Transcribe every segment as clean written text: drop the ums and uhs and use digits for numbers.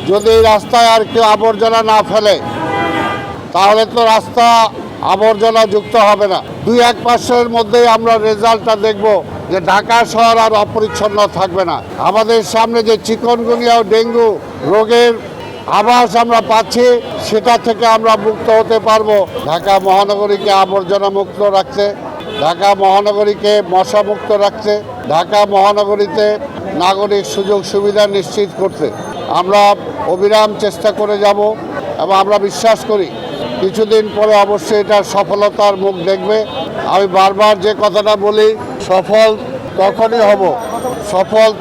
যদি এই রাস্তায় আর কেউ আবর্জনা না ফেলে তাহলে তো রাস্তা আবর্জনা যুক্ত হবে না। 2-1 মাসের মধ্যেই আমরা রেজাল্টটা দেখব যে ঢাকা শহর আর অপরিচ্ছন্ন থাকবে না। আমাদের সামনে যে চিকনগুনিয়া ও ডেঙ্গু রোগের আভাস আমরা পাচ্ছি, সেটা থেকে আমরা মুক্ত হতে পারবো। ঢাকা মহানগরীকে আবর্জনা মুক্ত রাখতে, ঢাকা মহানগরীকে মশা মুক্ত রাখতে, ঢাকা মহানগরীতে নাগরিক সুযোগ সুবিধা নিশ্চিত করতে আমরা অবিরাম চেষ্টা করে যাব এবং আমরা বিশ্বাস করি কিছুদিন পরে অবশ্যই এটার সফলতার মুখ দেখবে। আমি বারবার যে কথাটা বলি, সফল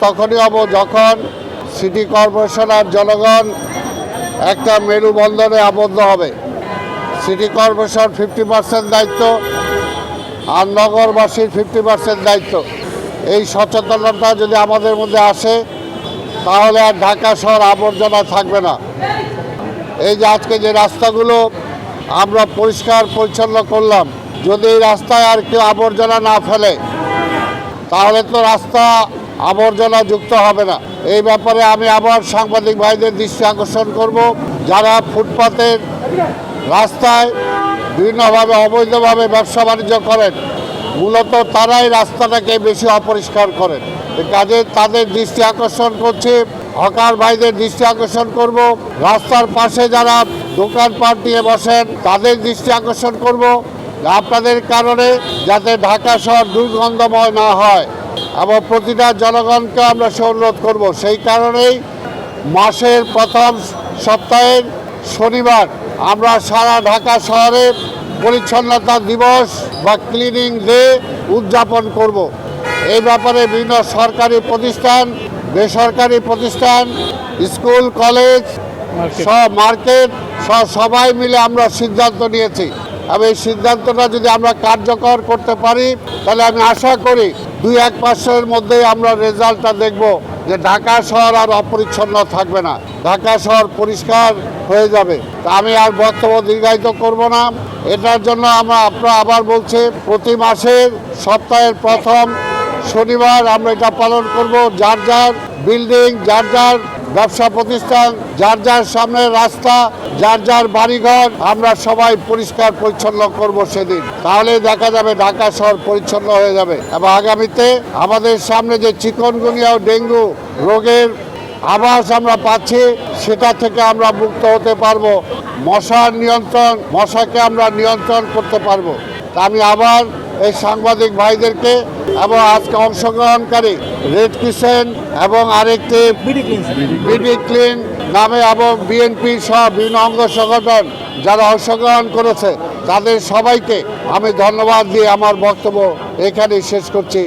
তখনই হব যখন সিটি কর্পোরেশন আর জনগণ একটা মেরুবন্ধনে আবদ্ধ হবে। সিটি কর্পোরেশন 50% দায়িত্ব আর নগরবাসীর 50% দায়িত্ব। এই সচেতনতা যদি আমাদের মধ্যে আসে তাহলে আর ঢাকা শহর আবর্জনা থাকবে না। এই যে আজকে যে রাস্তাগুলো আমরা পরিষ্কার পরিচ্ছন্ন করলাম, যদি এই রাস্তায় আর কেউ আবর্জনা না ফেলে তাহলে তো রাস্তা আবর্জনা যুক্ত হবে না। এই ব্যাপারে আমি আবার সাংবাদিক ভাইদের দৃষ্টি আকর্ষণ করব, যারা ফুটপাতের রাস্তায় বিভিন্নভাবে অবৈধভাবে ব্যবসা বাণিজ্য করেন, মূলত তারাই রাস্তাটাকে বেশি অপরিষ্কার করেন। কাজে তাদের দৃষ্টি আকর্ষণ করছি, হকার ভাইদের দৃষ্টি আকর্ষণ করব, রাস্তার পাশে যারা দোকানপাট নিয়ে বসেন তাদের দৃষ্টি আকর্ষণ করব, আপনাদের কারণে যাতে ঢাকা শহর দুর্গন্ধময় না হয় এবং প্রতিটা জনগণকে আমরা সে অনুরোধ করব। সেই কারণেই মাসের প্রথম সপ্তাহের শনিবার আমরা সারা ঢাকা শহরে পরিচ্ছন্নতা দিবস বা ক্লিনিং ডে উদযাপন করব। এই ব্যাপারে বিভিন্ন সরকারি প্রতিষ্ঠান, বেসরকারি প্রতিষ্ঠান, স্কুল, কলেজ, সব মার্কেট সবাই মিলে আমরা সিদ্ধান্ত নিয়েছি এবং এই সিদ্ধান্তটা যদি আমরা কার্যকর করতে পারি তাহলে আমি আশা করি 2-1 মাসের মধ্যেই আমরা রেজাল্টটা দেখব যে ঢাকা শহর আর অপরিচ্ছন্ন থাকবে না, ঢাকা শহর পরিষ্কার হয়ে যাবে। তা আমি আর বক্তব্য দীর্ঘায়িত করব না। এটার জন্য আপনারা আবার বলছি, প্রতি মাসের সপ্তাহের প্রথম শনিবার আমরা এটা পালন করব। যার যার বিল্ডিং, যার যার ব্যবসা প্রতিষ্ঠান, যার যার সামনের রাস্তা, যার যার বাড়িঘর আমরা সবাই পরিষ্কার পরিচ্ছন্ন করব সেদিন। তাহলে দেখা যাবে ঢাকা শহর পরিচ্ছন্ন হয়ে যাবে এবং আগামীতে আমাদের সামনে যে চিকনগুনিয়া ও ডেঙ্গু রোগের আভাস আমরা পাচ্ছি, সেটা থেকে আমরা মুক্ত হতে পারবো। মশাকে আমরা নিয়ন্ত্রণ করতে পারবো। তা আমি আবার এই সাংবাদিক ভাইদেরকে এবং আজকে অংশগ্রহণকারী রেড ক্রিসেন্ট এবং আরেকটি বিডি ক্লিন নামে এবং বিএনপি সহ বিভিন্ন অঙ্গ সংগঠন যারা অংশগ্রহণ করেছে তাদের সবাইকে আমি ধন্যবাদ দিয়ে আমার বক্তব্য এখানেই শেষ করছি।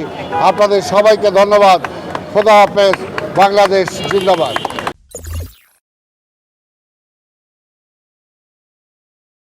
আপনাদের সবাইকে ধন্যবাদ। খোদা হাফেজ। বাংলাদেশ জিন্দাবাদ।